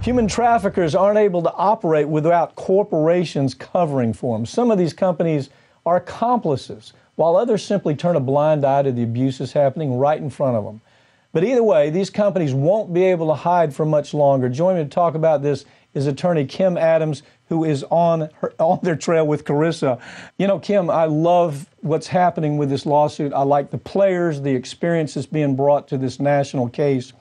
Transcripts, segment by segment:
Human traffickers aren't able to operate without corporations covering for them. Some of these companies are accomplices, while others simply turn a blind eye to the abuses happening right in front of them. But either way, these companies won't be able to hide for much longer. Joining me to talk about this is attorney Kim Adams, who is on their trail with Carissa. You know, Kim, I love what's happening with this lawsuit. I like the players, the experiences being brought to this national case.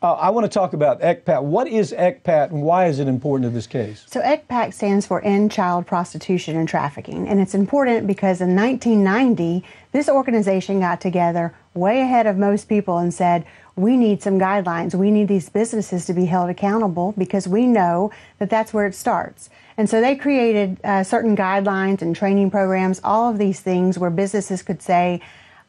I want to talk about ECPAT. What is ECPAT and why is it important to this case? So ECPAT stands for End Child Prostitution and Trafficking. And it's important because in 1990, this organization got together way ahead of most people and said, we need some guidelines. We need these businesses to be held accountable because we know that that's where it starts. And so they created certain guidelines and training programs, all of these things where businesses could say,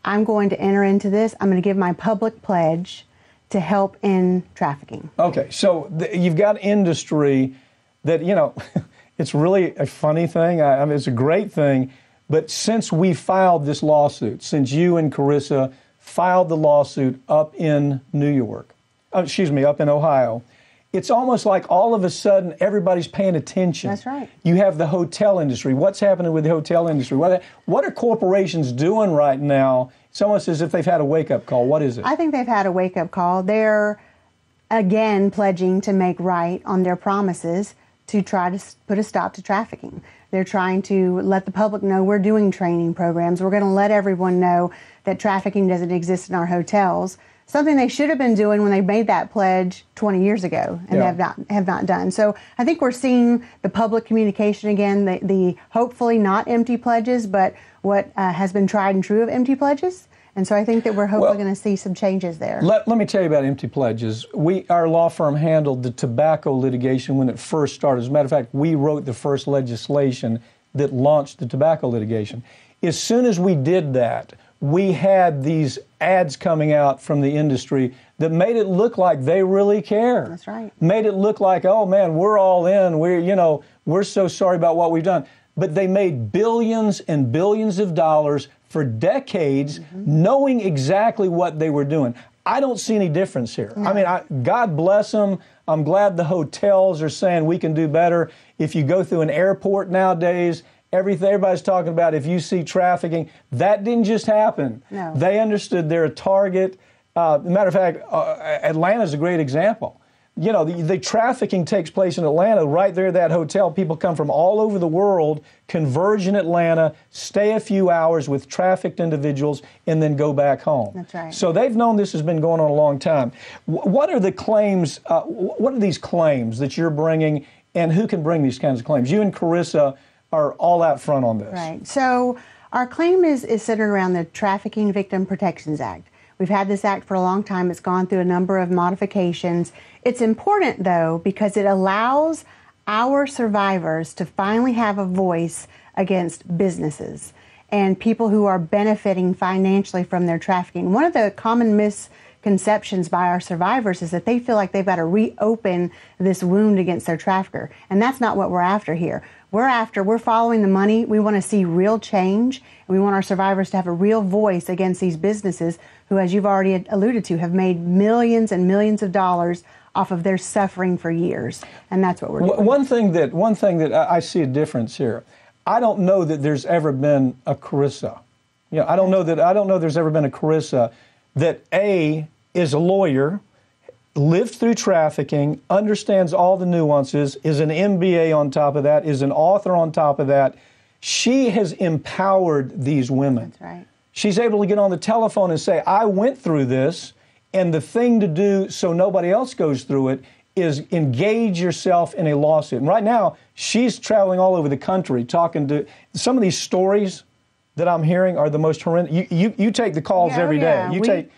I'm going to enter into this. I'm going to give my public pledge to help in trafficking. Okay, so you've got industry that, you know, it's really a funny thing. I mean, it's a great thing. But since we filed this lawsuit, since you and Carissa filed the lawsuit up in New York, up in Ohio, it's almost like all of a sudden everybody's paying attention. That's right. You have the hotel industry. What's happening with the hotel industry? What are corporations doing right now? It's almost as if they've had a wake-up call. What is it? I think they've had a wake-up call. They're, again, pledging to make right on their promises to try to put a stop to trafficking. They're trying to let the public know we're doing training programs. We're going to let everyone know that trafficking doesn't exist in our hotels, something they should have been doing when they made that pledge 20 years ago and have not done. So I think we're seeing the public communication again, the hopefully not empty pledges, but what has been tried and true of empty pledges. And so I think that we're hopefully going to see some changes there. Let me tell you about empty pledges. Our law firm handled the tobacco litigation when it first started. As a matter of fact, we wrote the first legislation that launched the tobacco litigation. As soon as we did that, we had these ads coming out from the industry that made it look like they really care. That's right. Made it look like, oh man, we're all in. We're so sorry about what we've done. But they made billions and billions of dollars for decades, knowing exactly what they were doing. I don't see any difference here. No. I mean, God bless them. I'm glad the hotels are saying we can do better. If you go through an airport nowadays, everybody's talking about if you see trafficking. That didn't just happen. No. They understood they're a target. Matter of fact, Atlanta's a great example. You know, the trafficking takes place in Atlanta, right there at that hotel. People come from all over the world, converge in Atlanta, stay a few hours with trafficked individuals, and then go back home. That's right. So they've known this has been going on a long time. What are the claims, what are these claims that you're bringing, and who can bring these kinds of claims? You and Carissa are all out front on this. Right. So our claim is centered around the Trafficking Victim Protections Act. We've had this act for a long time. It's gone through a number of modifications. It's important, though, because it allows our survivors to finally have a voice against businesses and people who are benefiting financially from their trafficking. One of the common misconceptions by our survivors is that they feel like they've got to reopen this wound against their trafficker, and that's not what we're after here. We're following the money. We want to see real change, and we want our survivors to have a real voice against these businesses who, as you've already alluded to, have made millions and millions of dollars off of their suffering for years, and that's what we're doing. One thing that I see a difference here. I don't know that there's ever been a Carissa. You know, I don't know there's ever been a Carissa that is a lawyer, lived through trafficking, understands all the nuances, is an MBA on top of that, is an author on top of that. She has empowered these women. That's right. She's able to get on the telephone and say, I went through this, and the thing to do so nobody else goes through it is engage yourself in a lawsuit. And right now, she's traveling all over the country talking to some of these stories that I'm hearing are the most horrendous. You take the calls every day.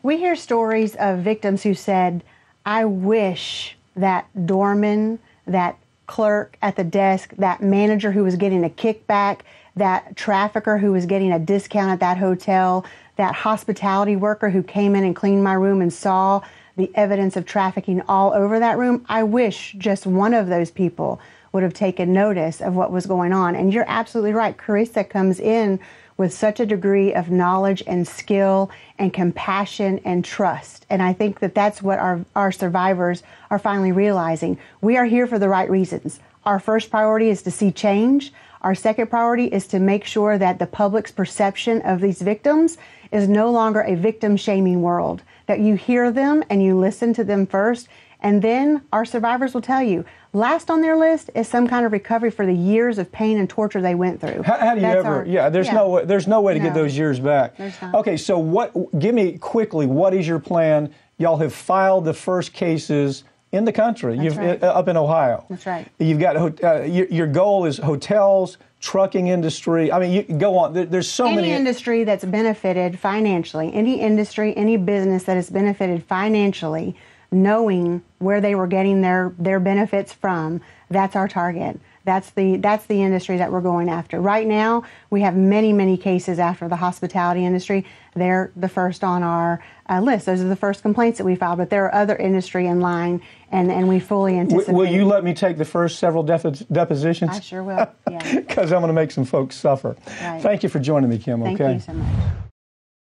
We hear stories of victims who said, I wish that doorman, that clerk at the desk, that manager who was getting a kickback, that trafficker who was getting a discount at that hotel, that hospitality worker who came in and cleaned my room and saw the evidence of trafficking all over that room. I wish just one of those people would have taken notice of what was going on. And you're absolutely right. Carissa comes in with such a degree of knowledge and skill and compassion and trust. And I think that that's what our survivors are finally realizing. We are here for the right reasons. Our first priority is to see change. Our second priority is to make sure that the public's perception of these victims is no longer a victim-shaming world, that you hear them and you listen to them first, and then our survivors will tell you, last on their list is some kind of recovery for the years of pain and torture they went through. How do you ever, there's no way to get those years back. There's not. Okay, so give me quickly, what is your plan? Y'all have filed the first cases in the country. That's right. Up in Ohio. That's right. You've got, your goal is hotels, trucking industry. I mean, you go on. There's so many. Any industry that's benefited financially, any industry, any business that has benefited financially, knowing where they were getting their benefits from, that's our target. That's the industry that we're going after. Right now, we have many, many cases after the hospitality industry. They're the first on our list. Those are the first complaints that we filed, but there are other industry in line, and we fully anticipate. Will you let me take the first several depositions? I sure will, yeah. Because I'm going to make some folks suffer. Right. Thank you for joining me, Kim, Thank okay? you so much.